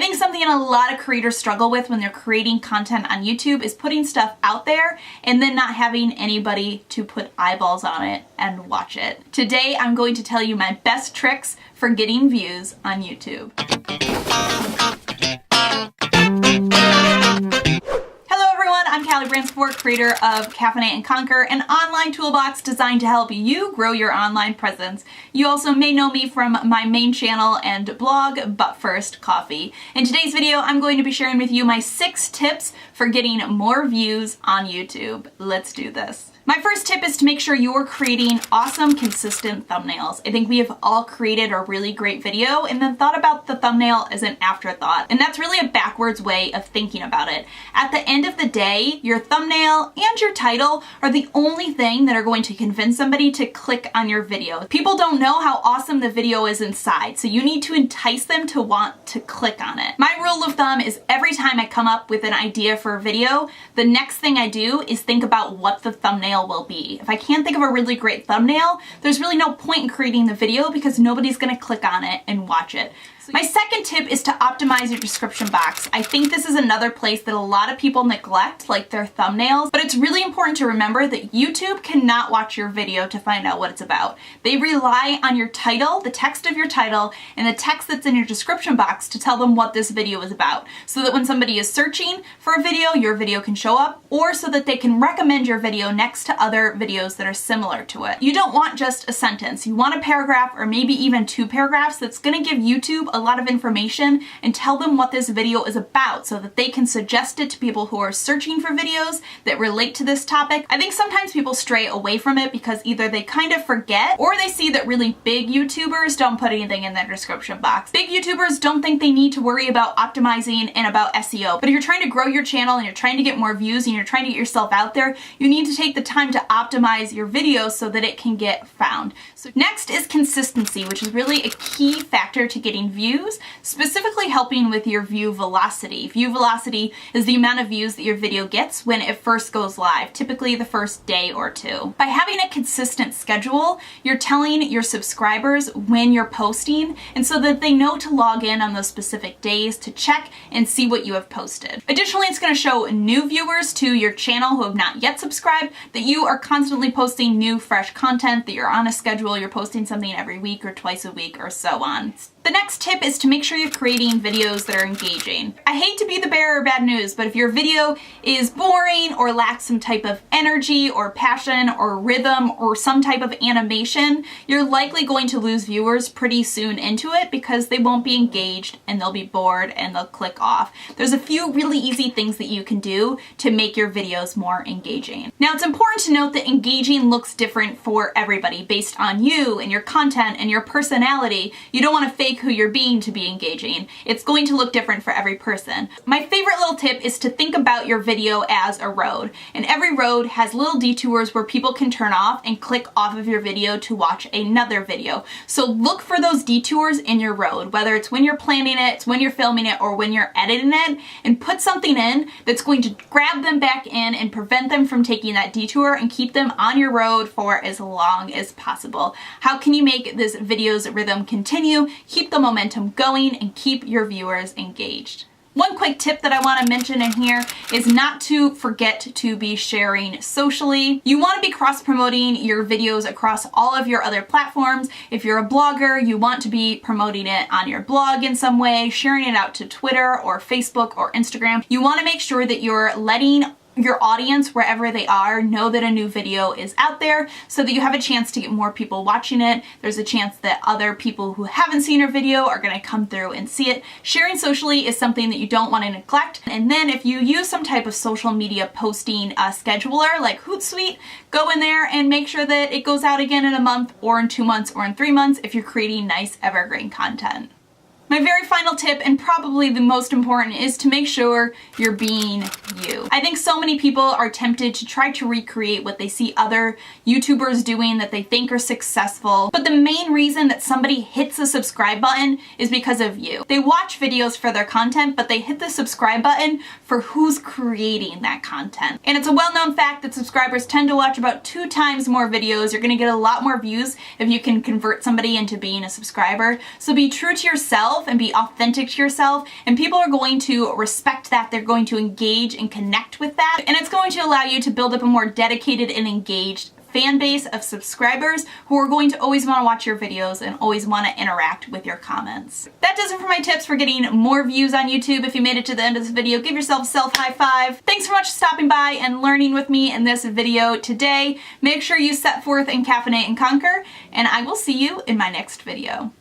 think something a lot of creators struggle with when they're creating content on YouTube is putting stuff out there and then not having anybody to put eyeballs on it and watch it. Today, I'm going to tell you my best tricks for getting views on YouTube. I'm Callie Bransford, creator of Caffeinate and Conquer, an online toolbox designed to help you grow your online presence. You also may know me from my main channel and blog, But First Coffee. In today's video, I'm going to be sharing with you my 6 tips for getting more views on YouTube. Let's do this. My first tip is to make sure you're creating awesome, consistent thumbnails. I think we have all created a really great video and then thought about the thumbnail as an afterthought. And that's really a backwards way of thinking about it. At the end of the day, your thumbnail and your title are the only thing that are going to convince somebody to click on your video. People don't know how awesome the video is inside, so you need to entice them to want to click on it. My rule of thumb is every time I come up with an idea for a video, the next thing I do is think about what the thumbnail will be. If I can't think of a really great thumbnail, there's really no point in creating the video because nobody's going to click on it and watch it. My second tip is to optimize your description box. I think this is another place that a lot of people neglect, like their thumbnails, but it's really important to remember that YouTube cannot watch your video to find out what it's about. They rely on your title, the text of your title, and the text that's in your description box to tell them what this video is about, so that when somebody is searching for a video, your video can show up, or so that they can recommend your video next to other videos that are similar to it. You don't want just a sentence. You want a paragraph or maybe even 2 paragraphs that's going to give YouTube a lot of information and tell them what this video is about so that they can suggest it to people who are searching for videos that relate to this topic. I think sometimes people stray away from it because either they kind of forget or they see that really big YouTubers don't put anything in their description box. Big YouTubers don't think they need to worry about optimizing and about SEO, but if you're trying to grow your channel and you're trying to get more views and you're trying to get yourself out there, you need to take the time to optimize your video so that it can get found. So next is consistency, which is really a key factor to getting views, specifically helping with your view velocity. View velocity is the amount of views that your video gets when it first goes live, typically the first day or 2. By having a consistent schedule, you're telling your subscribers when you're posting, and so that they know to log in on those specific days to check and see what you have posted. Additionally, it's going to show new viewers to your channel who have not yet subscribed that you are constantly posting new, fresh content, that you're on a schedule, you're posting something every week or twice a week or so on. The next tip is to make sure you're creating videos that are engaging. I hate to be the bearer of bad news, but if your video is boring or lacks some type of energy or passion or rhythm or some type of animation, you're likely going to lose viewers pretty soon into it because they won't be engaged and they'll be bored and they'll click off. There's a few really easy things that you can do to make your videos more engaging. Now, it's important to note that engaging looks different for everybody based on you and your content and your personality. You don't want to fake who you're being to be engaging. It's going to look different for every person. My favorite little tip is to think about your video as a road, and every road has little detours where people can turn off and click off of your video to watch another video. So look for those detours in your road, whether it's when you're planning it, it's when you're filming it, or when you're editing it, and put something in that's going to grab them back in and prevent them from taking that detour and keep them on your road for as long as possible. How can you make this video's rhythm continue, keep the momentum going, and keep your viewers engaged? One quick tip that I want to mention in here is not to forget to be sharing socially. You want to be cross-promoting your videos across all of your other platforms. If you're a blogger, you want to be promoting it on your blog in some way, sharing it out to Twitter or Facebook or Instagram. You want to make sure that you're letting your audience, wherever they are, know that a new video is out there so that you have a chance to get more people watching it. There's a chance that other people who haven't seen your video are going to come through and see it. Sharing socially is something that you don't want to neglect. And then if you use some type of social media posting scheduler like Hootsuite, go in there and make sure that it goes out again in a month or in 2 months or in 3 months if you're creating nice evergreen content. My very final tip, and probably the most important, is to make sure you're being you. I think so many people are tempted to try to recreate what they see other YouTubers doing that they think are successful. But the main reason that somebody hits the subscribe button is because of you. They watch videos for their content, but they hit the subscribe button for who's creating that content. And it's a well-known fact that subscribers tend to watch about 2 times more videos. You're gonna get a lot more views if you can convert somebody into being a subscriber. So be true to yourself and be authentic to yourself, and people are going to respect that. They're going to engage and connect with that, and it's going to allow you to build up a more dedicated and engaged fan base of subscribers who are going to always want to watch your videos and always want to interact with your comments. That does it for my tips for getting more views on YouTube. If you made it to the end of this video, give yourself a self-high five. Thanks so much for stopping by and learning with me in this video today. Make sure you set forth and caffeinate and conquer, and I will see you in my next video.